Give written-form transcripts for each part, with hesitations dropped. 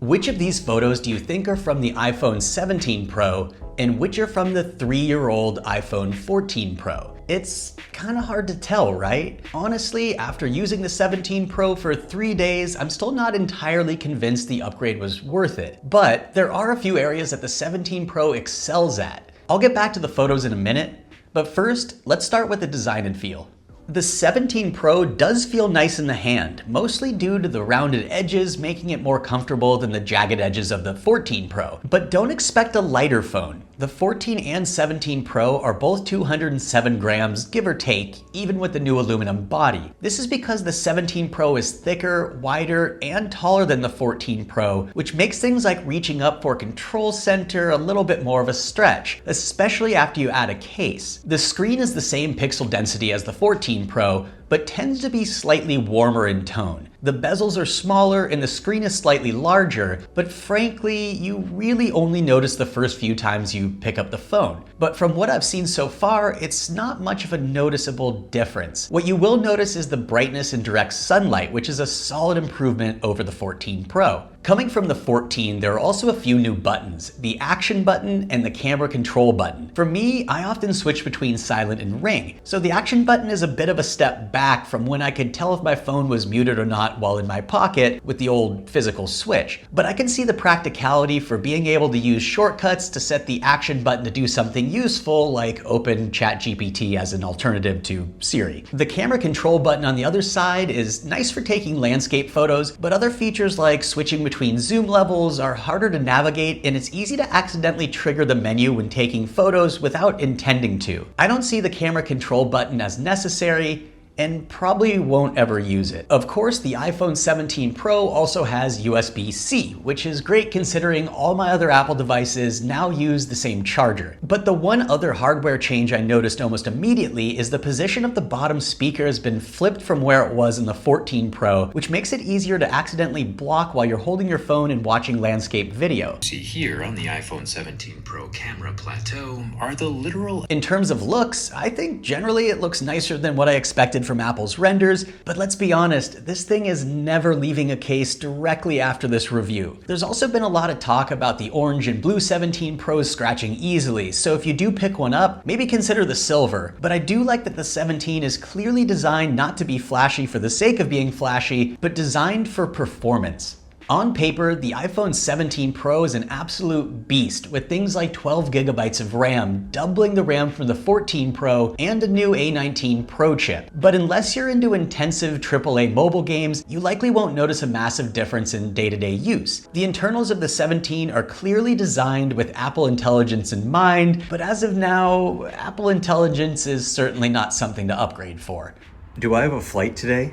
Which of these photos do you think are from the iPhone 17 Pro and which are from the 3-year-old iPhone 14 Pro? It's kind of hard to tell, right? Honestly, after using the 17 Pro for 3 days, I'm still not entirely convinced the upgrade was worth it. But there are a few areas that the 17 Pro excels at. I'll get back to the photos in a minute, but first, let's start with the design and feel. The 17 Pro does feel nice in the hand, mostly due to the rounded edges making it more comfortable than the jagged edges of the 14 Pro. But don't expect a lighter phone. The 14 and 17 Pro are both 207 grams, give or take, even with the new aluminum body. This is because the 17 Pro is thicker, wider, and taller than the 14 Pro, which makes things like reaching up for control center a little bit more of a stretch, especially after you add a case. The screen is the same pixel density as the 14 Pro, but tends to be slightly warmer in tone. The bezels are smaller and the screen is slightly larger, but frankly, you really only notice the first few times you pick up the phone. But from what I've seen so far, it's not much of a noticeable difference. What you will notice is the brightness in direct sunlight, which is a solid improvement over the 14 Pro. Coming from the 14, there are also a few new buttons, the action button and the camera control button. For me, I often switch between silent and ring, so the action button is a bit of a step back from when I could tell if my phone was muted or not while in my pocket with the old physical switch. But I can see the practicality for being able to use shortcuts to set the action button to do something useful, like open ChatGPT as an alternative to Siri. The camera control button on the other side is nice for taking landscape photos, but other features like switching between zoom levels are harder to navigate, and it's easy to accidentally trigger the menu when taking photos without intending to. I don't see the camera control button as necessary, and probably won't ever use it. Of course, the iPhone 17 Pro also has USB-C, which is great considering all my other Apple devices now use the same charger. But the one other hardware change I noticed almost immediately is the position of the bottom speaker has been flipped from where it was in the 14 Pro, which makes it easier to accidentally block while you're holding your phone and watching landscape video. See here on the iPhone 17 Pro camera plateau are the literal... In terms of looks, I think generally it looks nicer than what I expected from Apple's renders, but let's be honest, this thing is never leaving a case directly after this review. There's also been a lot of talk about the orange and blue 17 Pros scratching easily, so if you do pick one up, maybe consider the silver. But I do like that the 17 is clearly designed not to be flashy for the sake of being flashy, but designed for performance. On paper, the iPhone 17 Pro is an absolute beast with things like 12 gigabytes of RAM, doubling the RAM from the 14 Pro, and a new A19 Pro chip. But unless you're into intensive AAA mobile games, you likely won't notice a massive difference in day-to-day use. The internals of the 17 are clearly designed with Apple Intelligence in mind, but as of now, Apple Intelligence is certainly not something to upgrade for. Do I have a flight today?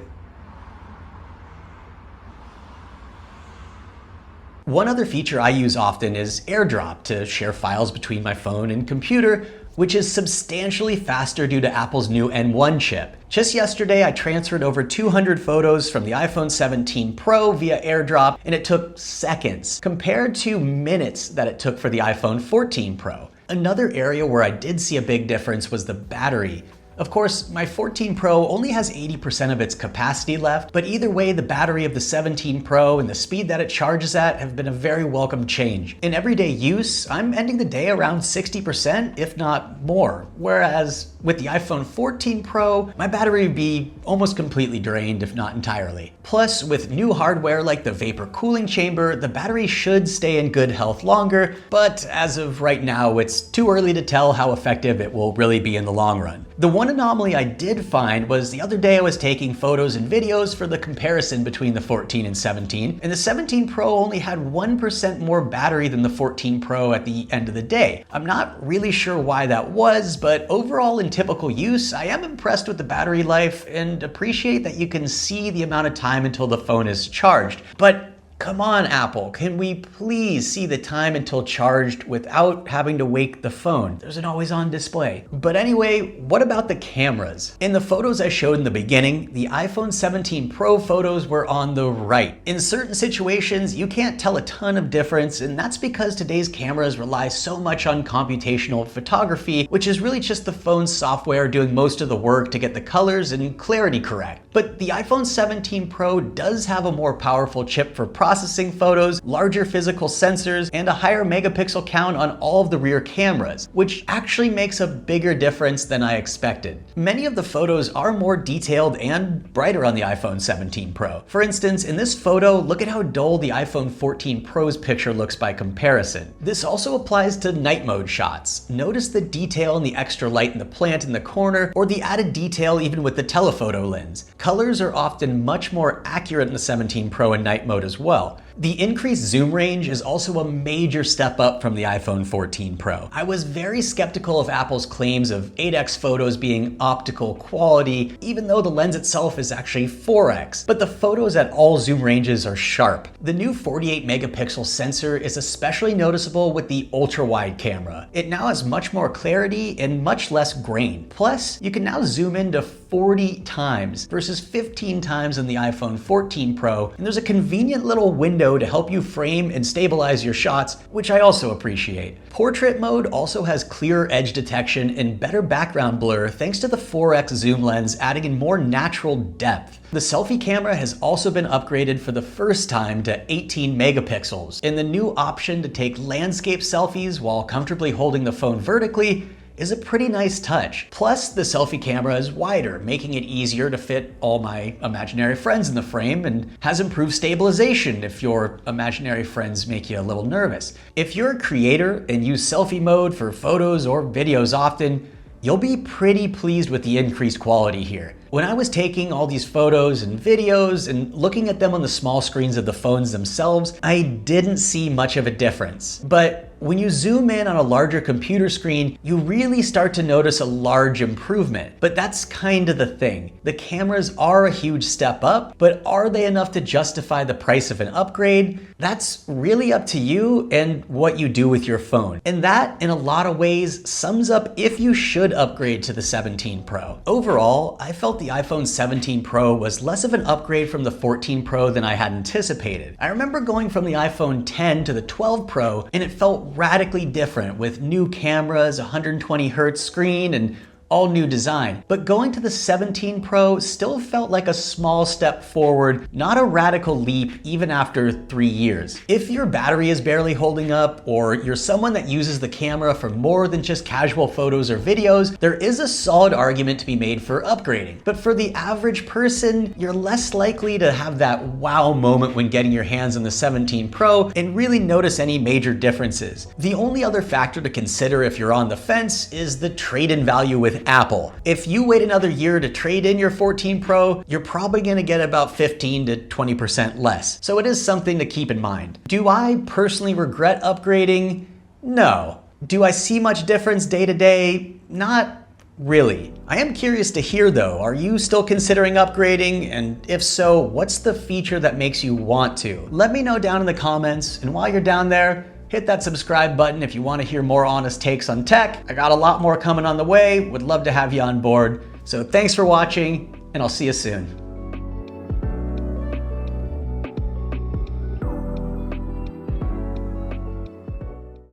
One other feature I use often is AirDrop to share files between my phone and computer, which is substantially faster due to Apple's new N1 chip. Just yesterday, I transferred over 200 photos from the iPhone 17 Pro via AirDrop, and it took seconds, compared to minutes that it took for the iPhone 14 Pro. Another area where I did see a big difference was the battery. Of course, my 14 Pro only has 80% of its capacity left, but either way, the battery of the 17 Pro and the speed that it charges at have been a very welcome change. In everyday use, I'm ending the day around 60%, if not more, whereas with the iPhone 14 Pro, my battery would be almost completely drained, if not entirely. Plus, with new hardware like the vapor cooling chamber, the battery should stay in good health longer, but as of right now, it's too early to tell how effective it will really be in the long run. The one anomaly I did find was the other day I was taking photos and videos for the comparison between the 14 and 17, and the 17 Pro only had 1% more battery than the 14 Pro at the end of the day. I'm not really sure why that was, but overall in typical use, I am impressed with the battery life and appreciate that you can see the amount of time until the phone is charged. But come on, Apple, can we please see the time until charged without having to wake the phone? There's an always-on display. But anyway, what about the cameras? In the photos I showed in the beginning, the iPhone 17 Pro photos were on the right. In certain situations, you can't tell a ton of difference, and that's because today's cameras rely so much on computational photography, which is really just the phone's software doing most of the work to get the colors and clarity correct. But the iPhone 17 Pro does have a more powerful chip for processing processing photos, larger physical sensors, and a higher megapixel count on all of the rear cameras, which actually makes a bigger difference than I expected. Many of the photos are more detailed and brighter on the iPhone 17 Pro. For instance, in this photo, look at how dull the iPhone 14 Pro's picture looks by comparison. This also applies to night mode shots. Notice the detail in the extra light in the plant in the corner, or the added detail even with the telephoto lens. Colors are often much more accurate in the 17 Pro in night mode as well. The increased zoom range is also a major step up from the iPhone 14 Pro. I was very skeptical of Apple's claims of 8x photos being optical quality, even though the lens itself is actually 4x, but the photos at all zoom ranges are sharp. The new 48 megapixel sensor is especially noticeable with the ultra-wide camera. It now has much more clarity and much less grain. Plus, you can now zoom in to 40 times versus 15 times in the iPhone 14 Pro, and there's a convenient little window to help you frame and stabilize your shots, which I also appreciate. Portrait mode also has clearer edge detection and better background blur thanks to the 4x zoom lens adding in more natural depth. The selfie camera has also been upgraded for the first time to 18 megapixels, and the new option to take landscape selfies while comfortably holding the phone vertically is a pretty nice touch. Plus, the selfie camera is wider, making it easier to fit all my imaginary friends in the frame, and has improved stabilization if your imaginary friends make you a little nervous. If you're a creator and use selfie mode for photos or videos often, you'll be pretty pleased with the increased quality here. When I was taking all these photos and videos and looking at them on the small screens of the phones themselves, I didn't see much of a difference. But when you zoom in on a larger computer screen, you really start to notice a large improvement. But that's kind of the thing. The cameras are a huge step up, but are they enough to justify the price of an upgrade? That's really up to you and what you do with your phone. And that, in a lot of ways, sums up if you should upgrade to the 17 Pro. Overall, I felt the iPhone 17 Pro was less of an upgrade from the 14 Pro than I had anticipated. I remember going from the iPhone 10 to the 12 Pro, and it felt radically different with new cameras, 120Hz screen, and all new design. But going to the 17 Pro still felt like a small step forward, not a radical leap even after 3 years. If your battery is barely holding up, or you're someone that uses the camera for more than just casual photos or videos, there is a solid argument to be made for upgrading. But for the average person, you're less likely to have that wow moment when getting your hands on the 17 Pro and really notice any major differences. The only other factor to consider if you're on the fence is the trade-in value with Apple. If you wait another year to trade in your 14 Pro, you're probably gonna get about 15 to 20% less. So it is something to keep in mind. Do I personally regret upgrading? No. Do I see much difference day to day? Not really. I am curious to hear though, are you still considering upgrading? And if so, what's the feature that makes you want to? Let me know down in the comments, and while you're down there, hit that subscribe button if you want to hear more honest takes on tech. I got a lot more coming on the way. Would love to have you on board. So thanks for watching, and I'll see you soon.